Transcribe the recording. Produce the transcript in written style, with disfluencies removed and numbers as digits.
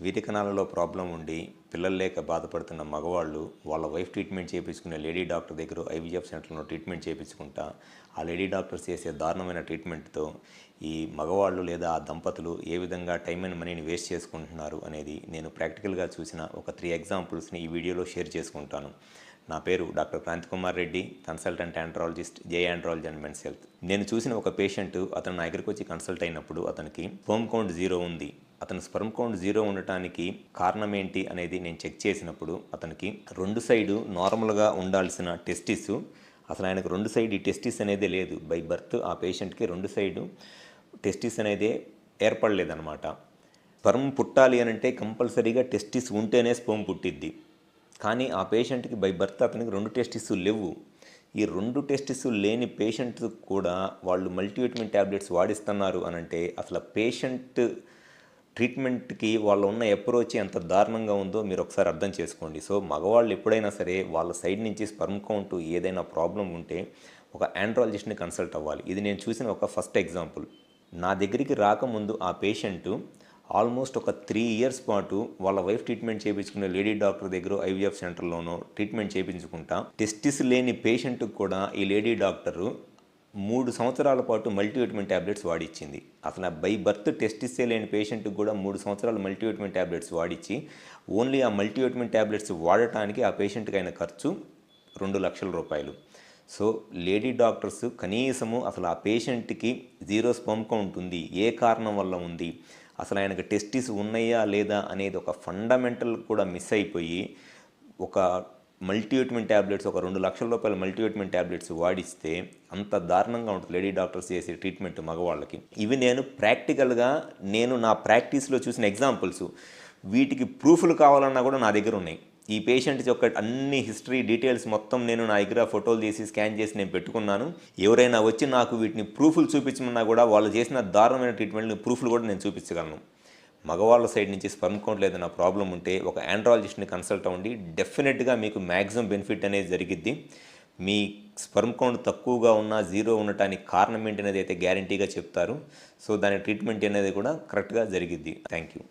వీర్య కణాలలో ప్రాబ్లం ఉండి పిల్లలు లేక బాధపడుతున్న మగవాళ్ళు వాళ్ళ వైఫ్ ట్రీట్మెంట్ చేయించుకునే లేడీ డాక్టర్ దగ్గర ఐవీఎఫ్ సెంటర్లో ట్రీట్మెంట్ చేయించుకుంటా ఆ లేడీ డాక్టర్స్ చేసే దారుణమైన ట్రీట్మెంట్తో ఈ మగవాళ్ళు లేదా ఆ దంపతులు ఏ విధంగా టైం అండ్ మనీని వేస్ట్ చేసుకుంటున్నారు అనేది నేను ప్రాక్టికల్గా చూసిన ఒక 3 ఎగ్జాంపుల్స్ని ఈ వీడియోలో షేర్ చేసుకుంటాను. నా పేరు doctor Kranti Kumar Reddy, consultant andrologist, J andrology and men's health. నేను చూసిన ఒక పేషెంట్ అతను నా దగ్గరికి వచ్చి కన్సల్ట్ అయినప్పుడు అతనికి స్పెర్మ్ కౌంట్ 0 ఉంది. అతను స్పెర్మ్ కౌంట్ 0 ఉండటానికి కారణం ఏంటి అనేది నేను చెక్ చేసినప్పుడు అతనికి 2 సైడు నార్మల్గా ఉండాల్సిన టెస్టిస్, అసలు ఆయనకు 2 సైడ్ ఈ టెస్టిస్ అనేది లేదు. బై బర్త్ ఆ పేషెంట్కి 2 సైడు టెస్టిస్ అనేది ఏర్పడలేదన్నమాట. స్పెర్మ్ పుట్టాలి అని అంటే కంపల్సరీగా టెస్టిస్ ఉంటేనే స్పెర్మ్ పుట్టిద్ది. కానీ ఆ పేషెంట్కి బై బర్త్ అతనికి 2 టెస్టిస్ లేవు. ఈ 2 టెస్టిస్ లేని పేషెంట్ కూడా వాళ్ళు మల్టీవిటమిన్ ట్యాబ్లెట్స్ వాడిస్తున్నారు అని అంటే అసలు పేషెంట్ ట్రీట్మెంట్కి వాళ్ళు ఉన్న అప్రోచ్ ఎంత దారుణంగా ఉందో మీరు ఒకసారి అర్థం చేసుకోండి. సో మగవాళ్ళు ఎప్పుడైనా సరే వాళ్ళ సైడ్ నుంచి స్పెర్మ్ కౌంట్ ఏదైనా ప్రాబ్లం ఉంటే ఒక ఆండ్రాలజిస్ట్ని కన్సల్ట్ అవ్వాలి. ఇది నేను చూసిన ఒక ఫస్ట్ ఎగ్జాంపుల్. నా దగ్గరికి రాకముందు ఆ పేషెంట్ ఆల్మోస్ట్ ఒక 3 ఇయర్స్ పాటు వాళ్ళ వైఫ్ ట్రీట్మెంట్ చేయించుకునే లేడీ డాక్టర్ దగ్గర ఐవీఎఫ్ సెంటర్లోనో ట్రీట్మెంట్ చేయించుకుంటా టెస్టిస్ లేని పేషెంట్కి కూడా ఈ లేడీ డాక్టరు 3 సంవత్సరాల పాటు మల్టీవిటమిన్ ట్యాబ్లెట్స్ వాడిచ్చింది. అసలు బై బర్త్ టెస్టిసే లేని పేషెంట్కి కూడా 3 సంవత్సరాలు మల్టీవిటమిన్ ట్యాబ్లెట్స్ వాడిచ్చి ఓన్లీ ఆ మల్టీవిటమిన్ ట్యాబ్లెట్స్ వాడటానికి ఆ పేషెంట్కి అయిన ఖర్చు 2 లక్షల రూపాయలు. సో లేడీ డాక్టర్స్ కనీసము అసలు ఆ పేషెంట్కి 0 స్పెర్మ్ కౌంట్ ఉంది, ఏ కారణం వల్ల ఉంది, అసలు ఆయనకు టెస్టిస్ ఉన్నాయా లేదా అనేది ఒక ఫండమెంటల్ కూడా మిస్ అయిపోయి ఒక మల్టీవిటమిన్ ట్యాబ్లెట్స్ ఒక 2 లక్షల రూపాయల మల్టీవిటమిన్ ట్యాబ్లెట్స్ వాడిస్తే అంత దారుణంగా ఉంటుంది లేడీ డాక్టర్స్ చేసే ట్రీట్మెంట్ మగవాళ్ళకి. ఇవి నేను ప్రాక్టికల్గా నా ప్రాక్టీస్లో చూసిన ఎగ్జాంపుల్స్. వీటికి ప్రూఫ్లు కావాలన్నా కూడా నా దగ్గర ఉన్నాయి. ఈ పేషెంట్ యొక్క అన్ని హిస్టరీ డీటెయిల్స్ మొత్తం నేను నా దగ్గర ఫోటోలు తీసి స్కాన్ చేసి నేను పెట్టుకున్నాను. ఎవరైనా వచ్చి నాకు వీటిని ప్రూఫ్లు చూపించమన్నా కూడా వాళ్ళు చేసిన దారుణమైన ట్రీట్మెంట్ని ప్రూఫ్లు కూడా నేను చూపించగలను. మగవాళ్ళ సైడ్ నుంచి స్పెర్మ్ కౌంట్ ఏదైనా ప్రాబ్లం ఉంటే ఒక ఆండ్రాలజిస్ట్ని కన్సల్ట్ అవ్వండి. డెఫినెట్గా మీకు మ్యాక్సిమం బెనిఫిట్ అనేది జరిగిద్ది. మీ స్పెర్మ్ కౌంట్ తక్కువగా ఉన్నా 0 ఉండటానికి కారణం ఏంటి అనేది అయితే గ్యారంటీగా చెప్తారు. సో దాని ట్రీట్మెంట్ అనేది కూడా కరెక్ట్గా జరిగిద్ది. Thank you.